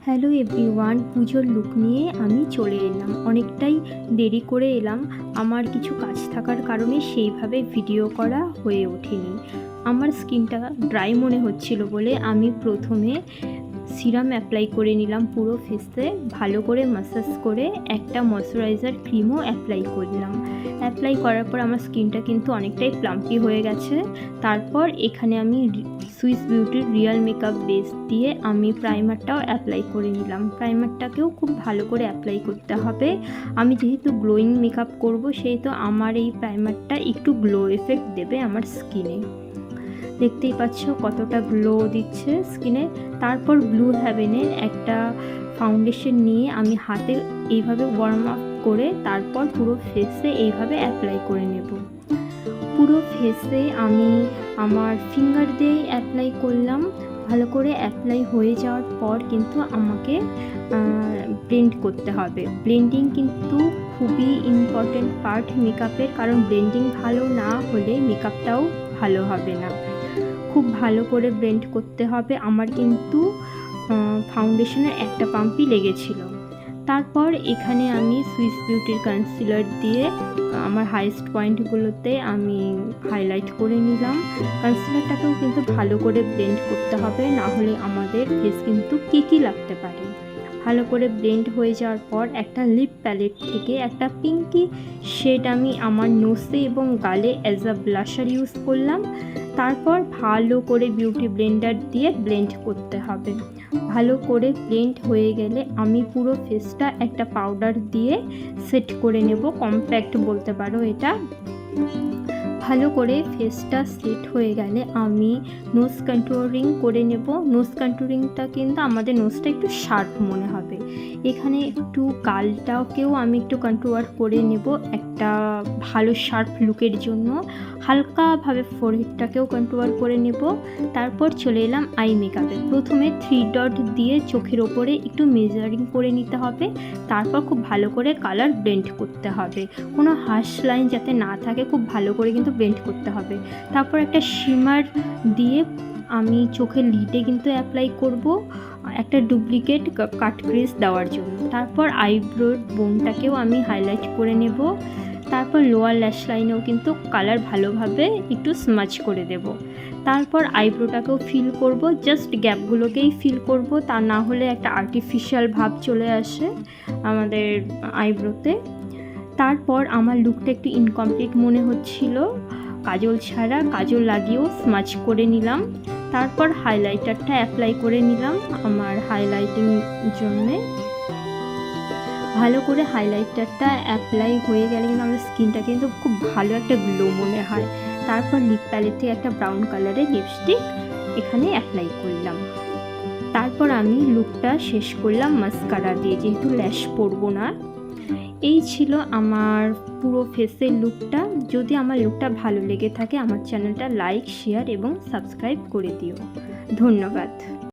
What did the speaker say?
Hello everyone, পুজোর look নিয়ে আমি চলে এলাম। অনেকটাই দেরি করে এলাম, আমার কিছু কাজ থাকার কারণে সেইভাবে ভিডিও করা হয়ে ওঠেনি। আমার স্কিনটা ড্রাই মনে হচ্ছিল বলে আমি প্রথমে সিরাম অ্যাপ্লাই করে নিলাম পুরো ফেসে, ভালো করে ম্যাসাজ করে একটা ময়শ্চারাইজার ক্রিমও অ্যাপ্লাই করলাম। অ্যাপ্লাই করার পর আমার স্কিনটা কিন্তু অনেকটাই প্লাম্পি হয়ে গেছে। তারপর এখানে আমি সুইস বিউটির রিয়েল মেকআপ বেস দিয়ে আমি প্রাইমারটাও অ্যাপ্লাই করে নিলাম। প্রাইমারটাকেও খুব ভালো করে অ্যাপ্লাই করতে হবে। আমি যেহেতু গ্লোয়িং মেকআপ করব, সেহেতু আমার এই প্রাইমারটা একটু গ্লো এফেক্ট দেবে আমার স্কিনে। দেখতেই পাচ্ছ কতটা গ্লো দিচ্ছে স্কিনে। তারপর ব্লু হেভেনের একটা ফাউন্ডেশন নিয়ে আমি হাতে এইভাবে ওয়ার্ম আপ করে তারপর পুরো ফেসে এইভাবে অ্যাপ্লাই করে নেব। পুরো ফেসে আমি আমার ফিঙ্গার দিয়ে অ্যাপ্লাই করলাম। ভালো করে অ্যাপ্লাই হয়ে যাওয়ার পর কিন্তু আমাকে ব্লেন্ড করতে হবে। ব্লেন্ডিং কিন্তু খুবই ইম্পর্টেন্ট পার্ট মেকআপের, কারণ ব্লেন্ডিং ভালো না হলে মেকআপটাও ভালো হবে না। খুব ভালো করে ব্লেন্ড করতে হবে। আমার কিন্তু ফাউন্ডেশনের একটা পাম্পই লেগেছিল। তারপর এখানে আমি সুইস বিউটির কনসিলার দিয়ে আমার হাইস্ট পয়েন্টগুলোতে আমি হাইলাইট করে নিলাম। কনসিলারটাকেও কিন্তু ভালো করে ব্লেন্ড করতে হবে, না হলে আমাদের ফেস কিন্তু কেকি লাগতে পারে। ভালো করে ব্লেন্ড হয়ে যাওয়ার পর একটা লিপ প্যালেট থেকে একটা পিঙ্কি শেড আমি আমার নোসে এবং গালে অ্যাজ আ ব্লাশার ইউজ করলাম। তারপর ভালো করে বিউটি ব্লেন্ডার দিয়ে ব্লেন্ড করতে হবে। ভালো করে ব্লেন্ড হয়ে গেলে আমি পুরো ফেসটা একটা পাউডার দিয়ে সেট করে নেব, কম্প্যাক্ট বলতে পারো এটা। ভালো করে ফেসটা সেট হয়ে গেলে আমি নোজ কন্ট্যুরিং করে নেব। নোজ কন্ট্যুরিংটা কিন্তু আমাদের নোজটা একটু শার্প মনে হবে। এখানে একটু গালটাকেও আমি একটু কন্ট্যুর করে নেব একটা ভালো শার্প লুকের জন্য। হালকাভাবে ফোরহেডটাকেও কন্ট্যুর করে নেব। তারপর চলে এলাম আই মেকআপে। প্রথমে 3 ডট দিয়ে চোখের ওপরে একটু মেজারিং করে নিতে হবে। তারপর খুব ভালো করে কালার ব্লেন্ড করতে হবে, কোনো হার্শ লাইন যাতে না থাকে, খুব ভালো করে কিন্তু ব্লেন্ড করতে হবে। তারপর একটা শিমার দিয়ে আমি চোখের লিডে কিন্তু অ্যাপ্লাই করব একটা ডুপ্লিকেট কাট ক্রিজ দেওয়ার জন্য। তারপর আইব্রোর বোনটাকেও আমি হাইলাইট করে নেব। তারপর লোয়ার ল্যাশ লাইনেও কিন্তু কালার ভালোভাবে একটু স্মাচ করে দেব। তারপর আইব্রোটাকেও ফিল করব, জাস্ট গ্যাপগুলোকেই ফিল করব, তা না হলে একটা আর্টিফিশিয়াল ভাব চলে আসে আমাদের আইব্রোতে। তারপর আমার লুকটা একটু ইনকমপ্লিট মনে হচ্ছিল, কাজল ছাড়া কাজল লাগিয়েও স্মাচ করে নিলাম। তারপর হাইলাইটারটা অ্যাপ্লাই করে নিলাম আমার হাইলাইটিং জন্যে। ভালো করে হাইলাইটারটা অ্যাপ্লাই হয়ে গেলে কিন্তু আমার স্কিনটা কিন্তু খুব ভালো একটা গ্লো মনে হয়। তারপর লিপ প্যালেটে একটা ব্রাউন কালারের লিপস্টিক এখানে অ্যাপ্লাই করলাম। তারপর আমি লুকটা শেষ করলাম মাস্কারা দিয়ে, যেহেতু ল্যাশ পরবো না। এই ছিল আমার পুরো ফেসের লুকটা। যদি আমার লুকটা ভালো লেগে থাকে আমার চ্যানেলটা লাইক, শেয়ার এবং সাবস্ক্রাইব করে দিও। ধন্যবাদ।